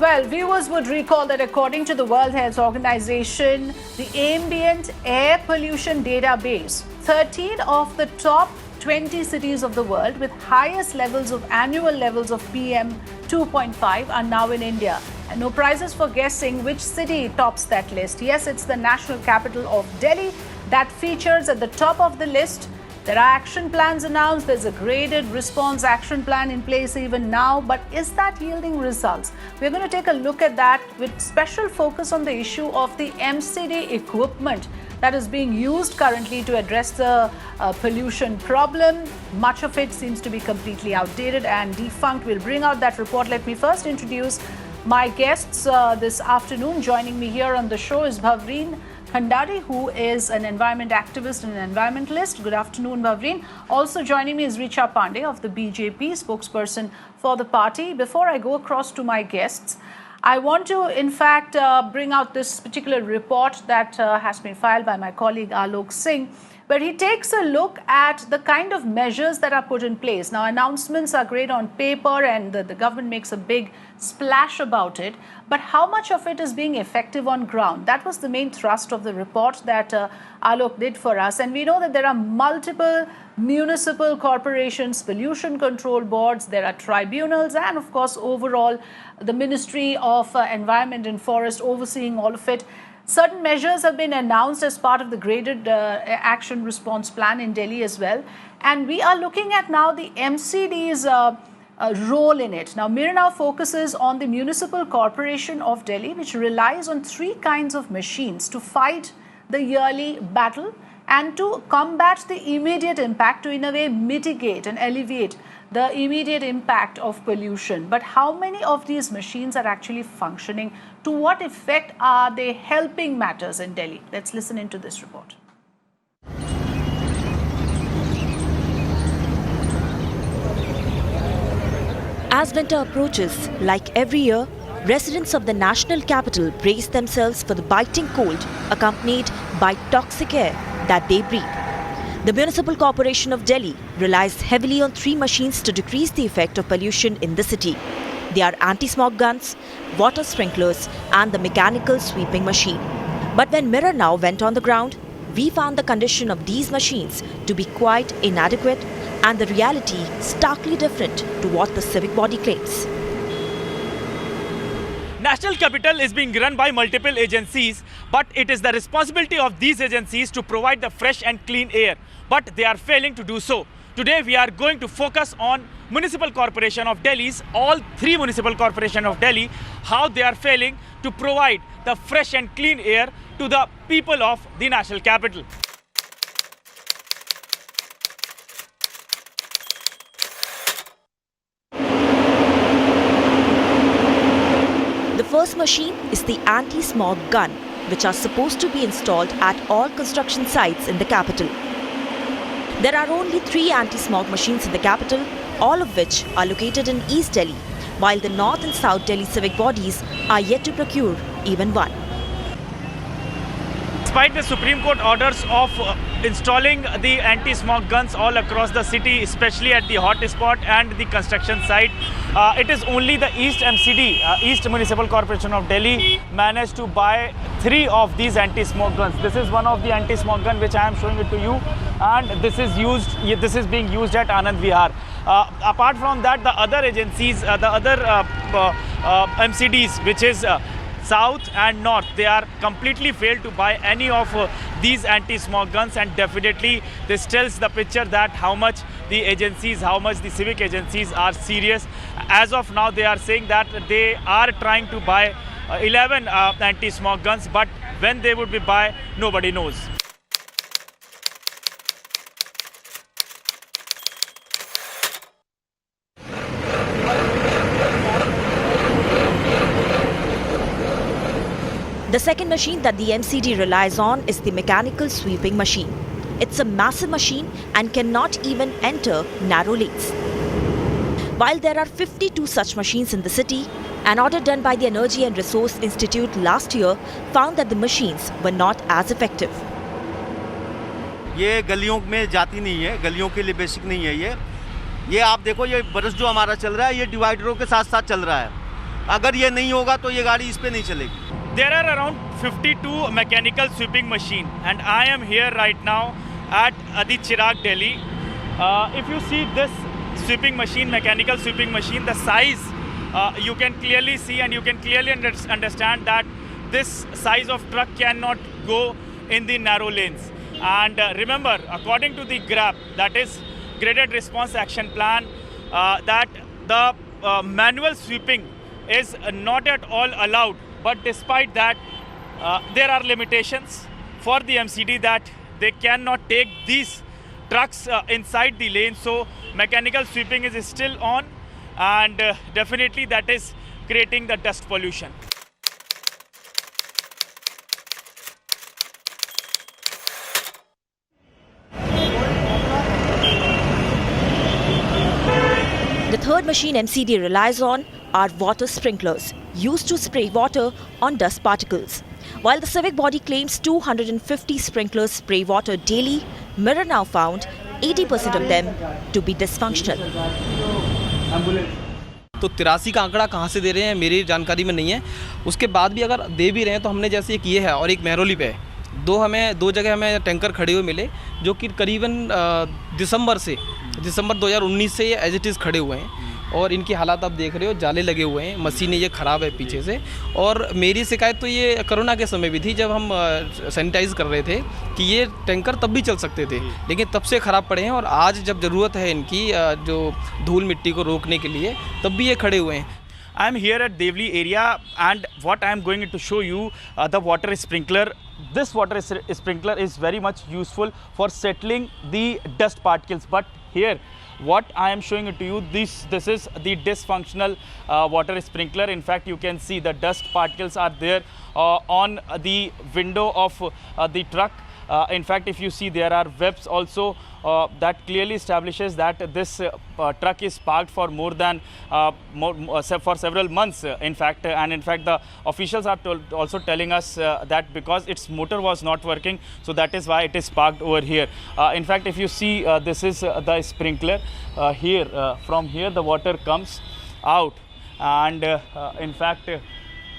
Well, viewers would recall that according to the World Health Organization, the ambient air pollution database, 13 of the top 20 cities of the world with highest levels of annual levels of PM 2.5 are now in India. And no prizes for guessing which city tops that list. Yes, it's the national capital of Delhi that features at the top of the list. There are action plans announced. There's a graded response action plan in place even now. But is that yielding results? We're going to take a look at that with special focus on the issue of the MCD equipment that is being used currently to address the pollution problem. Much of it seems to be completely outdated and defunct. We'll bring out that report. Let me first introduce my guests this afternoon. Joining me here on the show is Bhavreen Khandari, who is an environment activist and an environmentalist. Good afternoon, Bhavreen. Also joining me is Richa Pandey of the BJP, spokesperson for the party. Before I go across to my guests, I want to, in fact, bring out this particular report that has been filed by my colleague Alok Singh, where he takes a look at the kind of measures that are put in place. Now, announcements are great on paper and the government makes a big splash about it, but how much of it is being effective on ground? That was the main thrust of the report that Alok did for us. And we know that there are multiple municipal corporations, pollution control boards, there are tribunals, and of course, overall, the Ministry of Environment and Forest overseeing all of it. Certain measures have been announced as part of the graded action response plan in Delhi as well. And we are looking at now the MCD's role in it. Now, Mirna focuses on the Municipal Corporation of Delhi, which relies on three kinds of machines to fight the yearly battle and to combat the immediate impact, to in a way mitigate and alleviate the immediate impact of pollution. But how many of these machines are actually functioning? To what effect are they helping matters in Delhi? Let's listen into this report. As winter approaches, like every year, residents of the national capital brace themselves for the biting cold accompanied by toxic air that they breathe. The Municipal Corporation of Delhi relies heavily on three machines to decrease the effect of pollution in the city. They are anti-smog guns, water sprinklers and the mechanical sweeping machine. But when Mirror Now went on the ground, we found the condition of these machines to be quite inadequate and the reality starkly different to what the civic body claims. National capital is being run by multiple agencies, but it is the responsibility of these agencies to provide the fresh and clean air, but they are failing to do so. Today we are going to focus on Municipal Corporation of Delhi's, all three Municipal Corporation of Delhi, how they are failing to provide the fresh and clean air to the people of the national capital. The first machine is the anti-smog gun, which are supposed to be installed at all construction sites in the capital. There are only 3 anti-smog machines in the capital, all of which are located in East Delhi, while the North and South Delhi civic bodies are yet to procure even one. Despite the Supreme Court orders of installing the anti-smog guns all across the city, especially at the hot spot and the construction site, it is only the East MCD, East Municipal Corporation of Delhi, managed to buy 3 of these anti-smog guns. This is one of the anti-smog gun which I am showing it to you, and this is being used at Anand Vihar. Apart from that, the other agencies, the other MCDs, which is South and North, they are completely failed to buy any of these anti-smog guns, and definitely this tells the picture that how much the agencies, how much the civic agencies are serious. As of now, they are saying that they are trying to buy 11 anti-smog guns, but when they would be buy, nobody knows. The second machine that the MCD relies on is the mechanical sweeping machine. It's a massive machine and cannot even enter narrow lanes. While there are 52 such machines in the city, an audit done by the Energy and Resource Institute last year found that the machines were not as effective. ये गलियों में जाती नहीं है, गलियों के लिए basic नहीं है ये आप देखो, ये बरस जो हमारा चल रहा है ये डिवाइडरों के साथ साथ चल रहा है। अगर ये नहीं होगा तो ये गाड़ी इस पे नहीं चलेगी। There are around 52 mechanical sweeping machine, and I am here right now at the Chirag, Delhi. If you see this sweeping machine, mechanical sweeping machine, the size you can clearly see, and you can clearly understand that this size of truck cannot go in the narrow lanes. And remember, according to the GRAP, that is Graded Response Action Plan, that the manual sweeping is not at all allowed. But despite that, there are limitations for the MCD that they cannot take these trucks inside the lane. So mechanical sweeping is still on, and definitely that is creating the dust pollution. The third machine MCD relies on are water sprinklers, used to spray water on dust particles. While the civic body claims 250 sprinklers spray water daily, Mirror now found 80% of them to be dysfunctional. तो 83 का आंकड़ा कहाँ से दे रहे हैं मेरी जानकारी में नहीं है। उसके बाद भी अगर दे भी रहे हैं तो हमने जैसे एक ये है और एक मेहरौली पे है, दो जगह हमें टैंकर खड़े हुए मिले जो कि करीबन दिसंबर 2019 से ये एज इट इज़ खड़े हुए हैं और इनकी हालात आप देख रहे हो, जाले लगे हुए हैं, मशीनें ये ख़राब है पीछे से। और मेरी शिकायत तो ये कोरोना के समय भी थी जब हम सैनिटाइज़ कर रहे थे कि ये टैंकर तब भी चल सकते थे, लेकिन तब से ख़राब पड़े हैं और आज जब ज़रूरत है इनकी जो धूल मिट्टी को रोकने के लिए तब भी ये खड़े हुए हैं। I am here at Devli area, and what I am going to show you the water sprinkler. This water sprinkler is very much useful for settling the dust particles. But here, what I am showing it to you, this is the dysfunctional water sprinkler. In fact, you can see the dust particles are there on the window of the truck. In fact, if you see, there are webs also that clearly establishes that this truck is parked for more than for several months. In fact, the officials are also telling us that because its motor was not working, so that is why it is parked over here. In fact, if you see, this is the sprinkler here. From here, the water comes out, and in fact,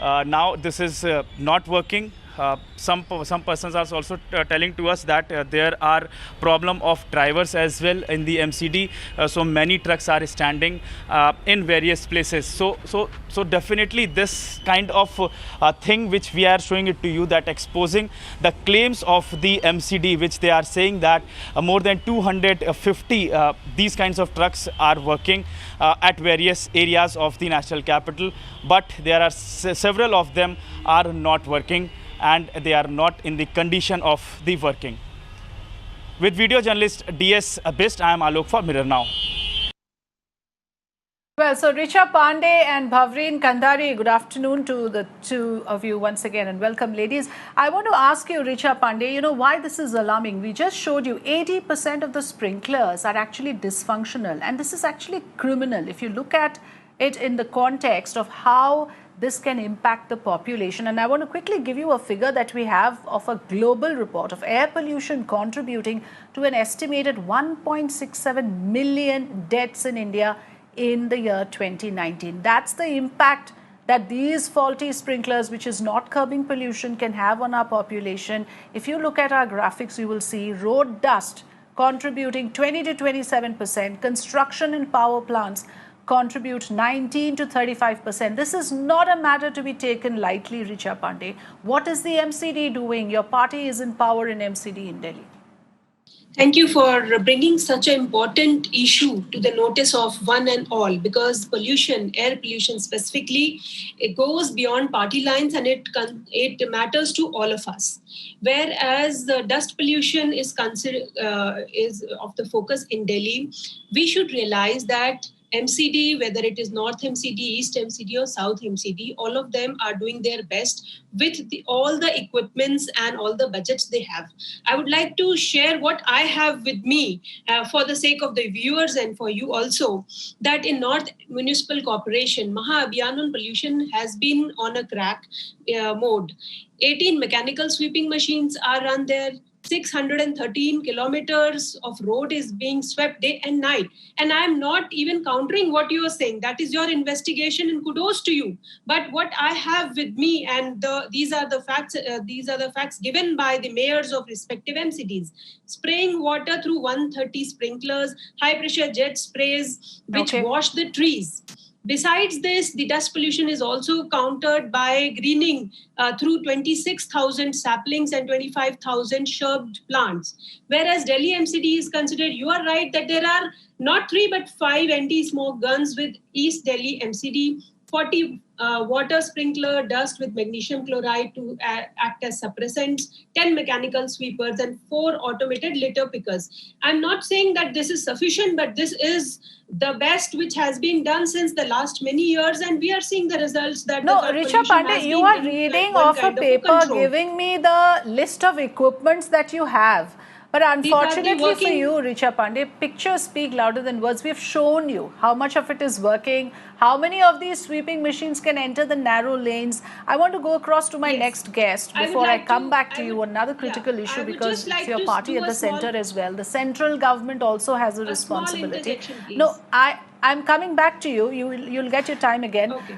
now this is not working. Some persons are also telling to us that there are problem of drivers as well in the MCD. So many trucks are standing in various places. So definitely this kind of thing which we are showing it to you, that exposing the claims of the MCD, which they are saying that more than 250 these kinds of trucks are working at various areas of the national capital, but there are several of them are not working, and they are not in the condition of the working. With video journalist DS Best, I am Alok for Mirror Now. Well, so Richa Pandey and Bhavreen Kandari, good afternoon to the two of you once again, and welcome, ladies. I want to ask you, Richa Pandey, you know why this is alarming. We just showed you 80% of the sprinklers are actually dysfunctional, and this is actually criminal if you look at it in the context of how this can impact the population. And I want to quickly give you a figure that we have of a global report of air pollution contributing to an estimated 1.67 million deaths in India in the year 2019. That's the impact that these faulty sprinklers, which is not curbing pollution, can have on our population. If you look at our graphics, you will see road dust contributing 20 to 27%, construction and power plants contribute 19 to 35%. This is not a matter to be taken lightly, Richa Pandey. What is the MCD doing? Your party is in power in MCD in Delhi. Thank you for bringing such an important issue to the notice of one and all, because pollution, air pollution specifically, it goes beyond party lines and it matters to all of us. Whereas the dust pollution is of the focus in Delhi, we should realize that MCD, whether it is North MCD, East MCD or South MCD, all of them are doing their best with all the equipments and all the budgets they have. I would like to share what I have with me for the sake of the viewers and for you also, that in North Municipal Corporation, Maha Abhiyan on Pollution has been on a crack mode. 18 mechanical sweeping machines are run there. 613 kilometers of road is being swept day and night. And I'm not even countering what you are saying. That is your investigation, and kudos to you. But what I have with me, and these are the facts given by the mayors of respective MCDs: spraying water through 130 sprinklers, high pressure jet sprays, which wash the trees. Besides this, the dust pollution is also countered by greening through 26,000 saplings and 25,000 shrubed plants. Whereas Delhi MCD is considered, you are right that there are not 3 but 5 anti-smoke guns with East Delhi MCD, 40 water sprinkler dust with magnesium chloride to act as suppressants, 10 mechanical sweepers, and 4 automated litter pickers. I'm not saying that this is sufficient, but this is the best which has been done since the last many years, and we are seeing the results that no, Richa Pandey, you are reading off a paper giving me the list of equipments that you have. But unfortunately for you, Richa Pandey, pictures speak louder than words. We have shown you how much of it is working, how many of these sweeping machines can enter the narrow lanes. I want to go across to my next guest before I come back to you. Another critical issue, because it's your party at the center as well. The central government also has a responsibility. No, I'm coming back to you. You'll get your time again. Okay.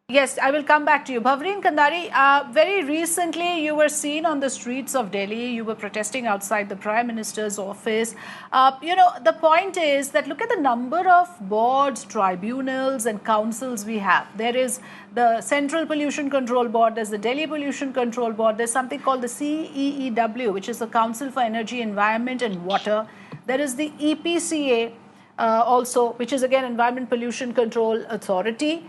Yes, I will come back to you. Bhavreen Kandari, very recently you were seen on the streets of Delhi. You were protesting outside the Prime Minister's office. The point is that look at the number of boards, tribunals and councils we have. There is the Central Pollution Control Board, there's the Delhi Pollution Control Board, there's something called the CEEW, which is the Council for Energy, Environment and Water. There is the EPCA also, which is again Environment Pollution Control Authority.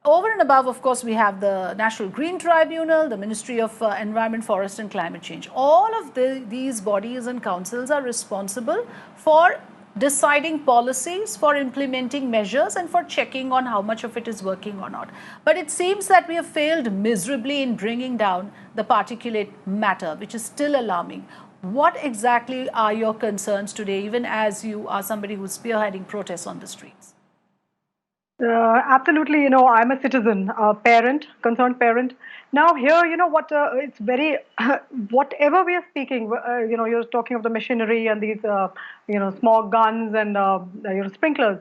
Over and above, of course, we have the National Green Tribunal, the Ministry of Environment, Forest and Climate Change. All of these bodies and councils are responsible for deciding policies, for implementing measures and for checking on how much of it is working or not. But it seems that we have failed miserably in bringing down the particulate matter, which is still alarming. What exactly are your concerns today, even as you are somebody who's spearheading protests on the streets? Absolutely, I'm a citizen, a parent, concerned parent. Now here, it's very, whatever we are speaking, you're talking of the machinery and these, smog guns and, sprinklers.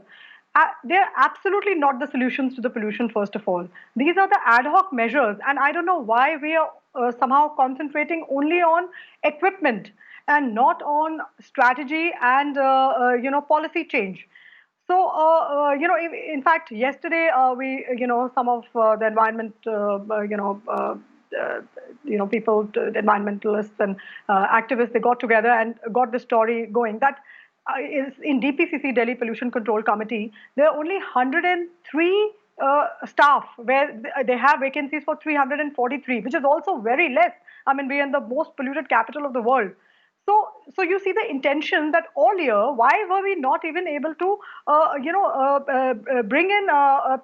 They're absolutely not the solutions to the pollution, first of all. These are the ad hoc measures, and I don't know why we are somehow concentrating only on equipment and not on strategy and, policy change. So, in fact, yesterday some of the environment, people, the environmentalists and activists, they got together and got the story going. That is in DPCC, Delhi Pollution Control Committee, there are only 103 staff where they have vacancies for 343, which is also very less. I mean, we are in the most polluted capital of the world. So you see the intention that all year, why were we not even able to, bring in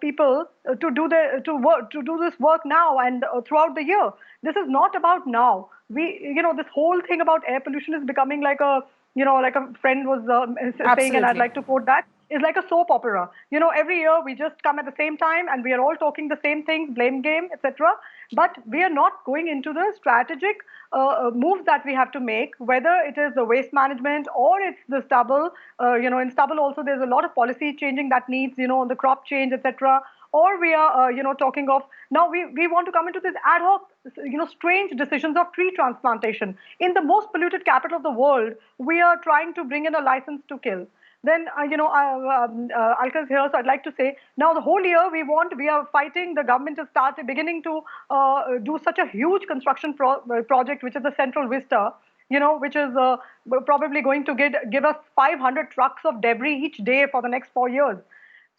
people to do this work now and throughout the year? This is not about now. This whole thing about air pollution is becoming like a friend was saying, and I'd like to quote that. Is like a soap opera. Every year we just come at the same time and we are all talking the same things, blame game, etc. But we are not going into the strategic moves that we have to make, whether it is the waste management or it's the stubble. In stubble also there's a lot of policy changing that needs, the crop change, etc. Or we are, talking of, now we want to come into this ad hoc, strange decisions of tree transplantation. In the most polluted capital of the world, we are trying to bring in a license to kill. Then, Alka's here, so I'd like to say, now the whole year we are fighting, the government has started beginning to do such a huge construction project, which is the Central Vista, which is probably going to give us 500 trucks of debris each day for the next 4 years.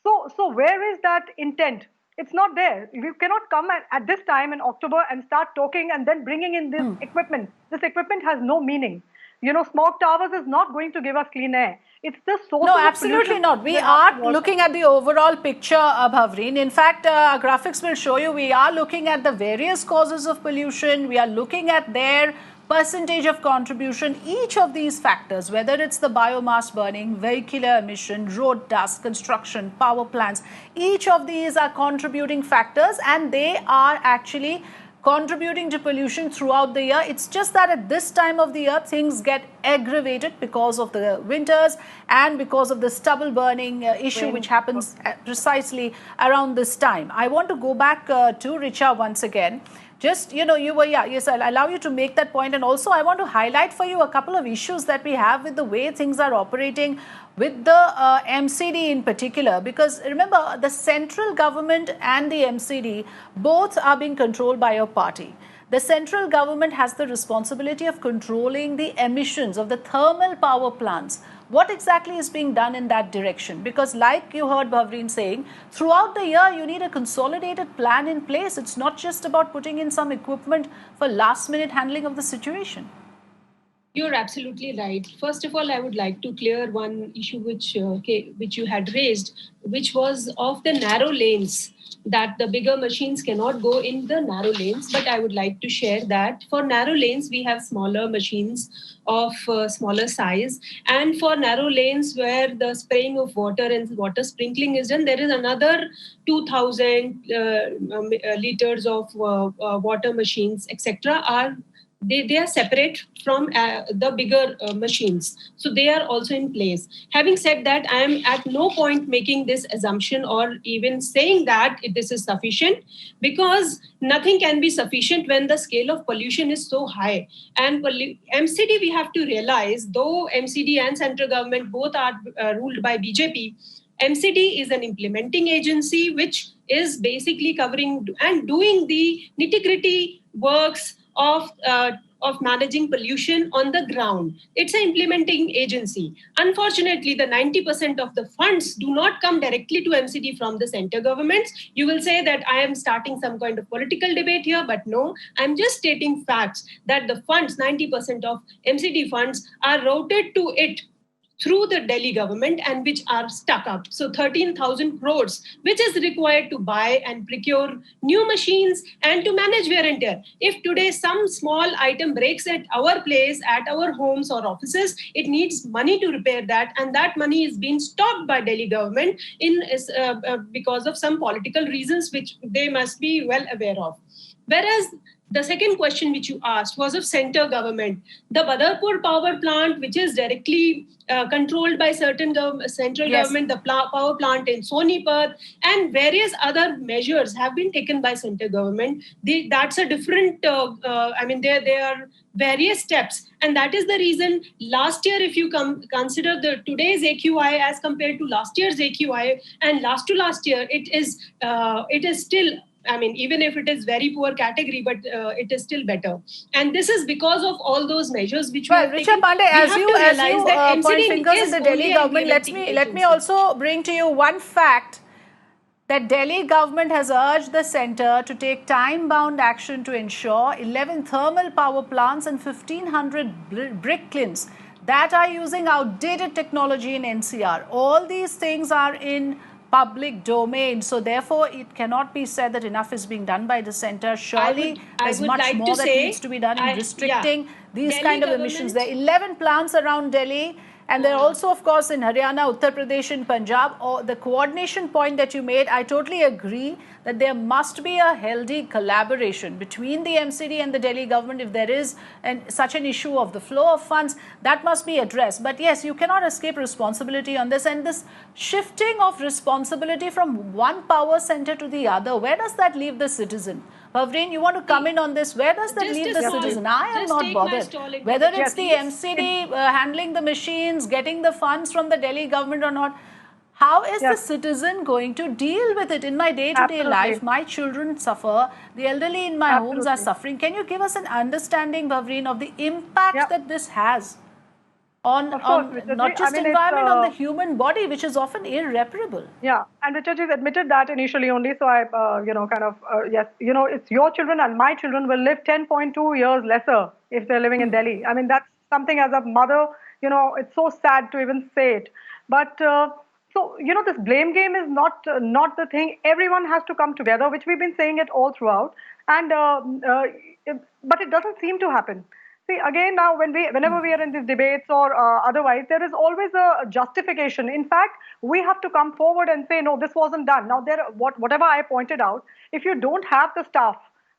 So where is that intent? It's not there. We cannot come at this time in October and start talking and then bringing in this equipment. This equipment has no meaning. Smog towers is not going to give us clean air. It's the source No, absolutely not. We are looking at the overall picture, Bhavreen. In fact, graphics will show you we are looking at the various causes of pollution. We are looking at their percentage of contribution. Each of these factors, whether it's the biomass burning, vehicular emission, road dust, construction, power plants, each of these are contributing factors, and they are actually contributing to pollution throughout the year. It's just that at this time of the year, things get aggravated because of the winters and because of the stubble burning issue, which happens precisely around this time. I want to go back to Richa once again. Just, you were, yes, I'll allow you to make that point. And also, I want to highlight for you a couple of issues that we have with the way things are operating with the MCD in particular. Because remember, the central government and the MCD, both are being controlled by your party. The central government has the responsibility of controlling the emissions of the thermal power plants. What exactly is being done in that direction? Because like you heard Bhavreen saying, throughout the year, you need a consolidated plan in place. It's not just about putting in some equipment for last minute handling of the situation. You're absolutely right. First of all, I would like to clear one issue which you had raised, which was of the narrow lanes, that the bigger machines cannot go in the narrow lanes. But I would like to share that for narrow lanes, we have smaller machines of smaller size. And for narrow lanes where the spraying of water and water sprinkling is done, there is another 2,000 liters of water machines, etc. They are separate from the bigger machines. So they are also in place. Having said that, I am at no point making this assumption or even saying that this is sufficient, because nothing can be sufficient when the scale of pollution is so high. And MCD, we have to realize, though MCD and central government both are ruled by BJP, MCD is an implementing agency which is basically covering and doing the nitty-gritty works of managing pollution on the ground. It's an implementing agency. Unfortunately, the 90% of the funds do not come directly to MCD from the center governments. You will say that I am starting some kind of political debate here, but no, I'm just stating facts that the funds, 90% of MCD funds are routed to it through the Delhi government and which are stuck up. So 13,000 crores, which is required to buy and procure new machines and to manage wear and tear. If today some small item breaks at our place, at our homes or offices, it needs money to repair that, and that money is being stopped by Delhi government because of some political reasons which they must be well aware of. Whereas the second question which you asked was of center government. The Badarpur power plant, which is directly controlled by certain central government, the power plant in Sonipat, and various other measures have been taken by central government. That's a different, there are various steps. And that is the reason last year, if you consider today's AQI as compared to last year's AQI and last to last year, it is still, even if it is very poor category, but it is still better. And this is because of all those measures which we have taken. Richa Pandey, as you point fingers at the Delhi government, let me also bring to you one fact that Delhi government has urged the centre to take time-bound action to ensure 11 thermal power plants and 1,500 brick kilns that are using outdated technology in NCR. All these things are in public domain. So therefore, it cannot be said that enough is being done by the centre. Surely there's much more that needs to be done in restricting these kind of emissions. There are 11 plants around Delhi. And there are also, of course, in Haryana, Uttar Pradesh, and Punjab. The coordination point that you made, I totally agree that there must be a healthy collaboration between the MCD and the Delhi government. If there is such an issue of the flow of funds, that must be addressed. But yes, you cannot escape responsibility on this. And this shifting of responsibility from one power center to the other, where does that leave the citizen? Bhavreen, you want to come in on this? Where does that leave the citizen? I am not bothered. Whether it's the MCD handling the machines, getting the funds from the Delhi government or not, how is the citizen going to deal with it? In my day-to-day life, my children suffer, the elderly in my homes are suffering. Can you give us an understanding, Bhavreen, of the impact that this has on not just environment, on the human body, which is often irreparable? Yeah, and Richard has admitted that initially only. So I, yes, it's your children and my children will live 10.2 years lesser if they're living in Delhi. I mean, that's something as a mother, it's so sad to even say it. But so, this blame game is not the thing. Everyone has to come together, which we've been saying it all throughout. And but it doesn't seem to happen. See, again, now whenever we are in these debates or otherwise, there is always a justification. In fact, we have to come forward and say, no, this wasn't done. Now, whatever I pointed out, if you don't have the staff,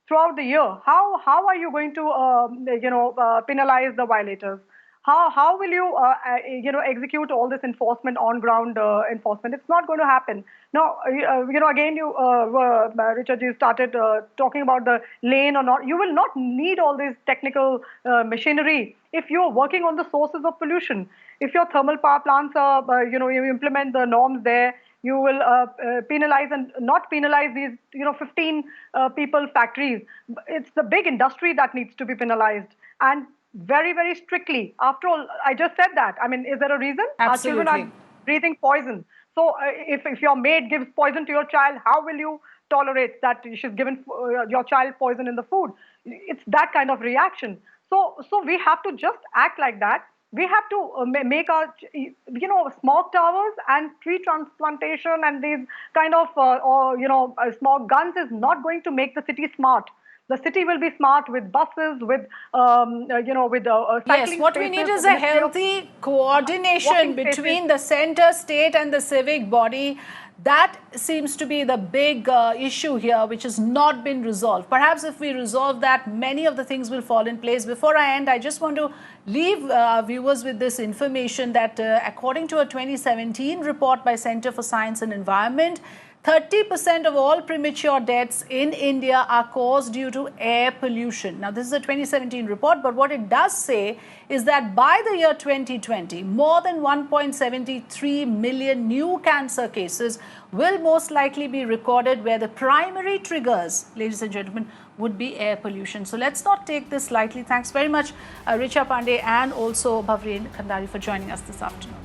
throughout the year. How are you going to penalize the violators? How will you execute all this enforcement on ground enforcement? It's not going to happen. Now again Richard, you started talking about the lane or not. You will not need all this technical machinery if you are working on the sources of pollution. If your thermal power plants are you implement the norms there, you will penalize and not penalize these 15 people factories. It's the big industry that needs to be penalized, and very, very strictly. After all, I just said that. I mean, is there a reason? Absolutely. Our children are breathing poison. So if your maid gives poison to your child, how will you tolerate that she's given your child poison in the food? It's that kind of reaction. So we have to just act like that. We have to make our, smog towers and tree transplantation and these kind of, smog guns is not going to make the city smart. The city will be smart with buses, with cycling. Yes, what we need is a healthy coordination between the center, state and the civic body. That seems to be the big issue here, which has not been resolved. Perhaps if we resolve that, many of the things will fall in place. Before I end, I just want to leave viewers with this information that according to a 2017 report by Center for Science and Environment, 30% of all premature deaths in India are caused due to air pollution. Now, this is a 2017 report, but what it does say is that by the year 2020, more than 1.73 million new cancer cases will most likely be recorded, where the primary triggers, ladies and gentlemen, would be air pollution. So let's not take this lightly. Thanks very much, Richa Pandey and also Bhavreen Khandari for joining us this afternoon.